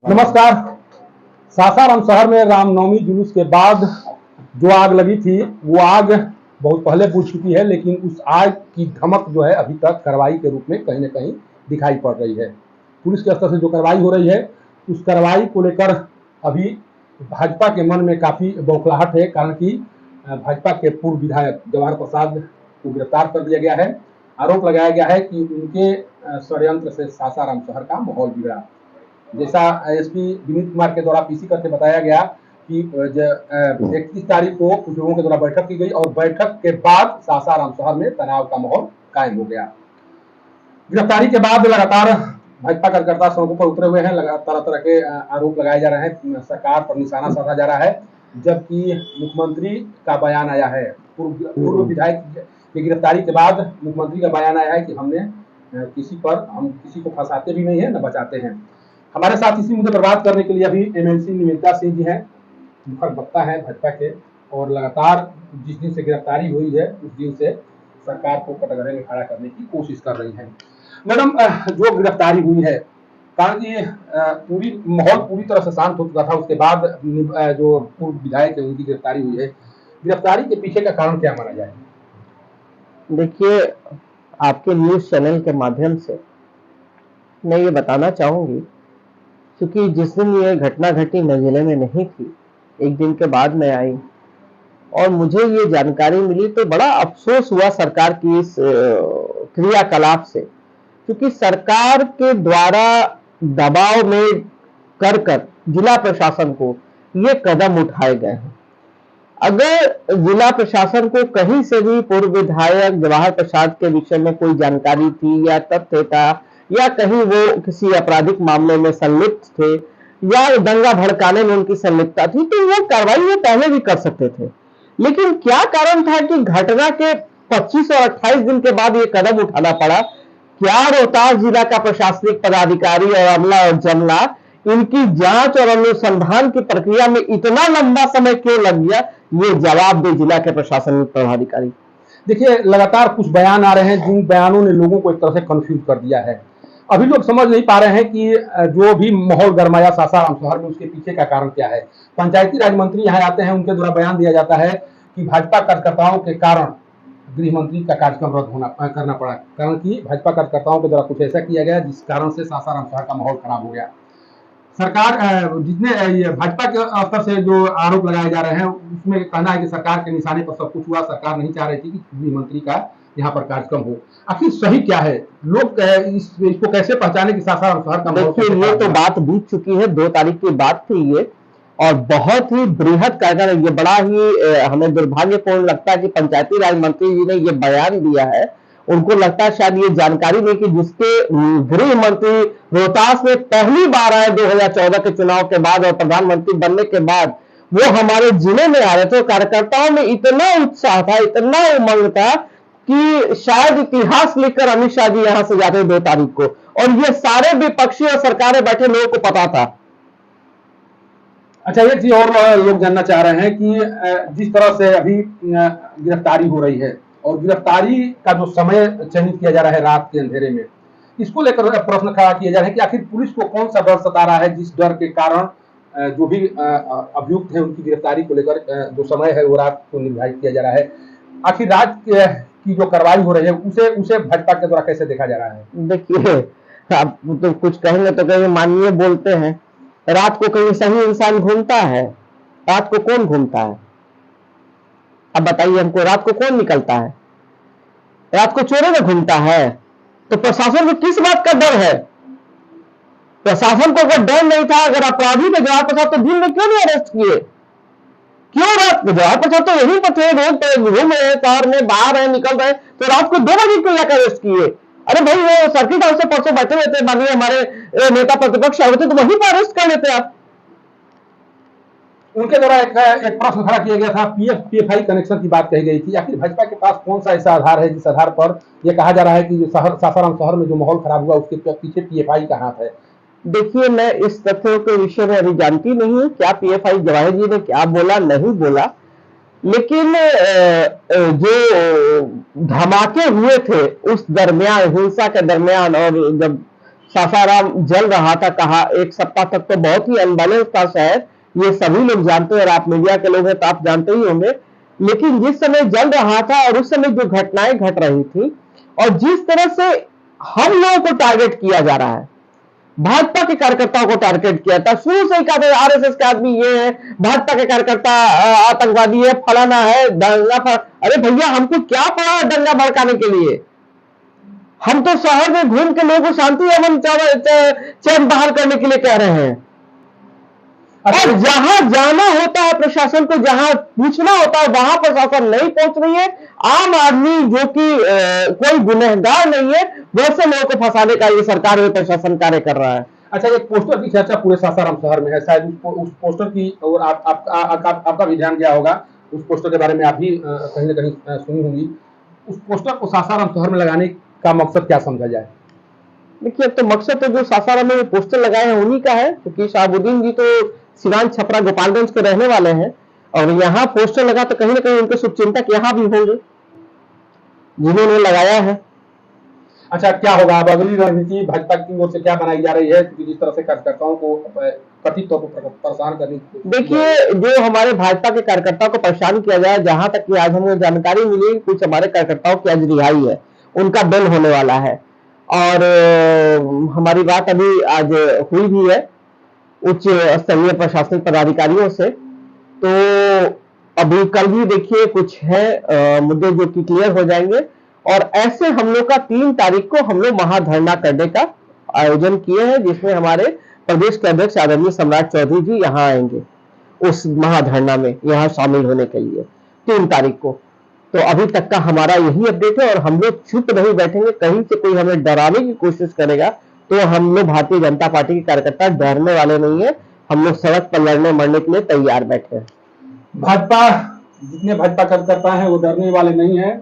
नमस्कार। सासाराम शहर में रामनवमी जुलूस के बाद जो आग लगी थी वो आग बहुत पहले बुझ चुकी है, लेकिन उस आग की धमक जो है अभी तक कार्रवाई के रूप में कहीं न कहीं दिखाई पड़ रही है। पुलिस के स्तर से जो कार्रवाई हो रही है उस कार्रवाई को लेकर अभी भाजपा के मन में काफी बौखलाहट है, कारण कि भाजपा के पूर्व विधायक जवाहर प्रसाद को गिरफ्तार कर दिया गया है। आरोप लगाया गया है कि उनके षड्यंत्र से सासाराम शहर का माहौल बिगड़ा। जैसा एसपी विनीत कुमार के द्वारा पीसी करके बताया गया कि 31 तारीख को कुछ लोगों के द्वारा बैठक की गई और बैठक के बाद सासाराम शहर में तनाव का माहौल कायम हो गया। गिरफ्तारी के बाद लगातार भाजपा कार्यकर्ता सड़कों पर उतरे हुए हैं, तरह तरह के आरोप लगाए जा रहे हैं, सरकार पर निशाना साधा जा रहा है, जबकि मुख्यमंत्री का बयान आया है। पूर्व विधायक की गिरफ्तारी के बाद मुख्यमंत्री का बयान आया है कि हम किसी को फंसाते भी नहीं है, न बचाते हैं। हमारे साथ इसी मुद्दे पर बात करने के लिए अभी एमएलसी निवेदिता सिंह जी हैं, मुखर वक्ता है भाजपा के, और लगातार जिस दिन से गिरफ्तारी हुई है उस दिन से सरकार को कटघरे में खड़ा करने की कोशिश कर रही हैं। मैडम, जो गिरफ्तारी हुई है, कारण कि माहौल पूरी तरह से शांत हो चुका था, उसके बाद जो पूर्व विधायक है उनकी गिरफ्तारी हुई है, गिरफ्तारी के पीछे का कारण क्या माना जाए? देखिए, आपके न्यूज चैनल के माध्यम से मैं ये बताना चाहूंगी, क्योंकि जिस दिन ये घटना घटी मैं जिले में नहीं थी, एक दिन के बाद मैं आई और मुझे ये जानकारी मिली तो बड़ा अफसोस हुआ सरकार की इस क्रियाकलाप से, क्योंकि सरकार के द्वारा दबाव में कर जिला प्रशासन को ये कदम उठाए गए हैं। अगर जिला प्रशासन को कहीं से भी पूर्व विधायक जवाहर प्रसाद के विषय में कोई जानकारी थी या तथ्य था या कहीं वो किसी आपराधिक मामले में संलिप्त थे या दंगा भड़काने में उनकी संलिप्तता थी, तो वो कार्रवाई वो पहले भी कर सकते थे। लेकिन क्या कारण था कि घटना के 25 और 28 दिन के बाद ये कदम उठाना पड़ा? क्या रोहतास जिला का प्रशासनिक पदाधिकारी और अमला और जमला इनकी जांच और अनुसंधान की प्रक्रिया में इतना लंबा समय क्यों लग गया? ये जवाब दे जिला के प्रशासनिक पदाधिकारी। देखिए, लगातार कुछ बयान आ रहे हैं जिन बयानों ने लोगों को एक तरह से कंफ्यूज कर दिया है। अभी लोग समझ नहीं पा रहे हैं कि जो भी माहौल गरमाया सासाराम शहर में उसके पीछे का कारण क्या है। पंचायती राज मंत्री यहाँ आते हैं, उनके द्वारा बयान दिया जाता है कि भाजपा कार्यकर्ताओं के कारण गृह मंत्री का कार्यक्रम रद्द करना पड़ा, कारण कि भाजपा कार्यकर्ताओं के द्वारा कुछ ऐसा किया गया जिस कारण से सासाराम शहर का माहौल खराब हो गया। सरकार जितने ये भाजपा के स्तर से जो आरोप लगाए जा रहे हैं उसमें कहना है कि सरकार के निशाने पर सब कुछ हुआ, सरकार नहीं चाह रही थी कि गृह मंत्री का यहाँ पर कार्यक्रम हो। आखिर सही क्या है? लोग इसको कैसे पहचाने कि सासाराम शहर का माहौल? देखिए, ये तो बात बीत चुकी है, 2 तारीख की बात थी ये, और बहुत ही बृहद कार्यक्रम, ये बड़ा ही हमें दुर्भाग्यपूर्ण लगता है कि पंचायती राज मंत्री जी ने ये बयान दिया है। उनको लगता है शायद ये जानकारी नहीं कि जिसके गृह मंत्री रोहतास में पहली बार आए 2014 के चुनाव के बाद और प्रधानमंत्री बनने के बाद, वो हमारे जिले में आ रहे थे। कार्यकर्ताओं में इतना उत्साह था, इतना उमंग था कि शायद इतिहास लिखकर अमित शाह जी यहां से जाते 2 तारीख को, और ये सारे विपक्षी और सरकारें बैठे लोगों को पता था। अच्छा, एक चीज और लोग जानना चाह रहे हैं कि जिस तरह से अभी गिरफ्तारी हो रही है और गिरफ्तारी का जो समय चयनित किया जा रहा है रात के अंधेरे में, इसको लेकर प्रश्न खड़ा किया जा रहा है कि आखिर पुलिस को कौन सा डर सता रहा है, जिस डर के कारण जो भी अभियुक्त है उनकी गिरफ्तारी को लेकर जो समय है वो रात को निर्धारित किया जा रहा है। आखिर रात की जो कार्रवाई हो रही है उसे भाजपा के द्वारा कैसे देखा जा रहा है? देखिए, आप तो कुछ कहेंगे तो कहेंगे माननीय बोलते हैं, रात को कहीं सही इंसान घूमता है? रात को कौन घूमता है? अब बताइए हमको, रात को कौन निकलता है? रात को चोरों में घूमता है? तो प्रशासन को किस बात का डर है? प्रशासन को अगर डर नहीं था, अगर अपराधी थे जवाहर प्रसाद तो दिन में क्यों नहीं अरेस्ट किए? क्यों रात में? जवाहर प्रसाद तो यहीं पर थे, रोड पे घूम रहे हैं, कार में बाहर है, निकल रहे, तो रात को 2 बजे क्यों जाकर अरेस्ट किए? अरे भाई, वो सर्किट हाउस से परसों बैठे हुए थे, मानिए हमारे नेता प्रतिपक्ष होते तो वहीं पर अरेस्ट कर लेते आप। उनके द्वारा एक प्रश्न खड़ा किया गया था, पीएफआई कनेक्शन की बात कही गई थी। आखिर भाजपा के पास कौन सा ऐसा आधार है जिस आधार पर यह कहा जा रहा है कि जो सासाराम शहर में जो माहौल खराब हुआ उसके पीछे पीएफआई का हाथ है? देखिए, मैं इस तथ्यों के विषय में अभी जानती नहीं हूँ, क्या पीएफआई जवाहर जी ने क्या बोला नहीं बोला, लेकिन जो धमाके हुए थे उस दरमियान, हिंसा के दरमियान, और जब सासाराम जल रहा था, कहा एक सप्ताह तक तो बहुत ही अनबैलेंस था शहर, ये सभी लोग जानते हैं और आप मीडिया के लोग हैं तो आप जानते ही होंगे। लेकिन जिस समय जल रहा था और उस समय जो घटनाएं घट रही थी और जिस तरह से हम लोगों को टारगेट किया जा रहा है, भाजपा के कार्यकर्ताओं को टारगेट किया था, शुरू से ही कहा था आरएसएस के आदमी ये है, भाजपा के कार्यकर्ता आतंकवादी है, फलाना है, अरे भैया हमको क्या पड़ा दंगा भड़काने के लिए? हम तो शहर में घूम के लोगों को शांति एवं चैन बहाल करने के लिए कह रहे हैं। और जहां जाना होता है प्रशासन को, जहां पूछना होता है वहां प्रशासन नहीं पहुंच रही है। आम आदमी जो कि कोई गुनहगार नहीं है, वैसे लोगों को फंसाने का ये सरकार और प्रशासन कार्य कर रहा है। अच्छा, एक पोस्टर की चर्चा पूरे सासाराम शहर में है, शायद उस पोस्टर की और आपका भी ध्यान गया होगा। उस पोस्टर के बारे में आप भी कहीं ना कहीं सुनी होंगी। उस पोस्टर को सासाराम शहर में लगाने का मकसद क्या समझा जाए? देखिए, अब तो मकसद तो जो सासाराम में पोस्टर लगाए हैं उन्हीं का है, क्योंकि शहाबुद्दीन जी तो सिवान, छपरा, गोपालगंज के रहने वाले हैं और यहाँ पोस्टर लगा तो कहीं ना कहीं उनके शुभचिंतक यहाँ भी होंगे जिन्होंने लगाया है। अच्छा, क्या होगा अब अगली रणनीति भाजपा की ओर से क्या बनाई जा रही है, क्योंकि जिस तरह से कार्यकर्ताओं को कथित तौर पर परेशान करने की? देखिए, जो हमारे भाजपा के कार्यकर्ताओं को परेशान किया जाए, जहां तक कि आज हमें जानकारी मिली, कुछ हमारे कार्यकर्ताओं की आज रिहाई है, उनका बेल होने वाला है और हमारी बात अभी आज हुई भी है उच्च स्तरीय प्रशासनिक पदाधिकारियों से। तो अभी कल भी देखिए कुछ है मुद्दे जो कि क्लियर हो जाएंगे और ऐसे हम लोग का 3 तारीख को हम लोग महाधरना करने का आयोजन किए हैं, जिसमें हमारे प्रदेश के अध्यक्ष आदरणीय सम्राट चौधरी जी यहाँ आएंगे उस महाधरना में यहाँ शामिल होने के लिए 3 तारीख को। तो अभी तक का हमारा यही अपडेट है और हम लोग चुप नहीं बैठेंगे। कहीं से कोई हमें डराने की कोशिश करेगा तो हम लोग भारतीय जनता पार्टी के कार्यकर्ता डरने वाले नहीं है, हम लोग सड़क पर लड़ने मरने के लिए तैयार बैठे हैं। भाजपा, जितने भाजपा कार्यकर्ता हैं वो डरने वाले नहीं है।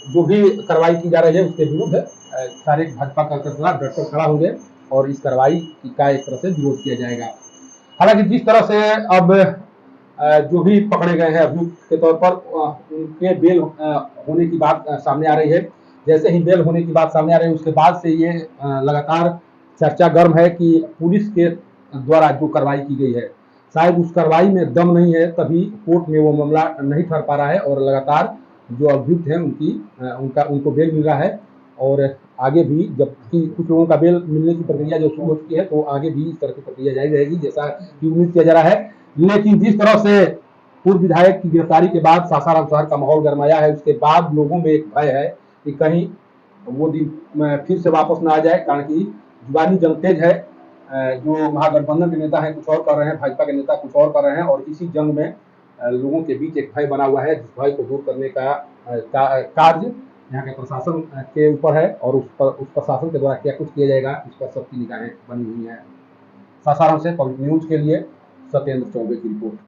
जो भी कार्रवाई की जा रही है उसके विरुद्ध सारे भाजपा कार्यकर्ता डटकर खड़ा होंगे और इस कार्रवाई का एक तरह से विरोध किया जाएगा। हालांकि जिस तरह से अब जो भी पकड़े गए हैं अभियुक्त के तौर पर उनके बेल होने की बात सामने आ रही है, जैसे ही बेल होने की बात सामने आ रही है उसके बाद से ये लगातार चर्चा गर्म है कि पुलिस के द्वारा जो कार्रवाई की गई है शायद उस कार्रवाई में दम नहीं है, तभी कोर्ट में वो मामला नहीं ठहर पा रहा है और लगातार जो अभियुक्त हैं उनको बेल मिल रहा है। और आगे भी जबकि कुछ लोगों का बेल मिलने की प्रक्रिया जो शुरू हो चुकी है, तो आगे भी इस तरह की प्रक्रिया जारी रहेगी जैसा कि उम्मीद किया जा रहा है। लेकिन जिस तरह से पूर्व विधायक की गिरफ्तारी के बाद सासाराम शहर का माहौल गरमाया है, उसके बाद लोगों में एक भय है कि कहीं वो दिन फिर से वापस न आ जाए, कारण कि जुबानी जंग तेज है। जो महागठबंधन के नेता हैं कुछ और कर रहे हैं, भाजपा के नेता कुछ और कर रहे हैं और इसी जंग में लोगों के बीच एक भय बना हुआ है, जिस भय को दूर करने का कार्य यहाँ के प्रशासन के ऊपर है और उस प्रशासन के द्वारा क्या कुछ किया जाएगा इस पर सबकी निगाहें बनी हुई हैं। सासाराम से पब्लिक न्यूज के लिए सत्येंद्र चौबे की रिपोर्ट।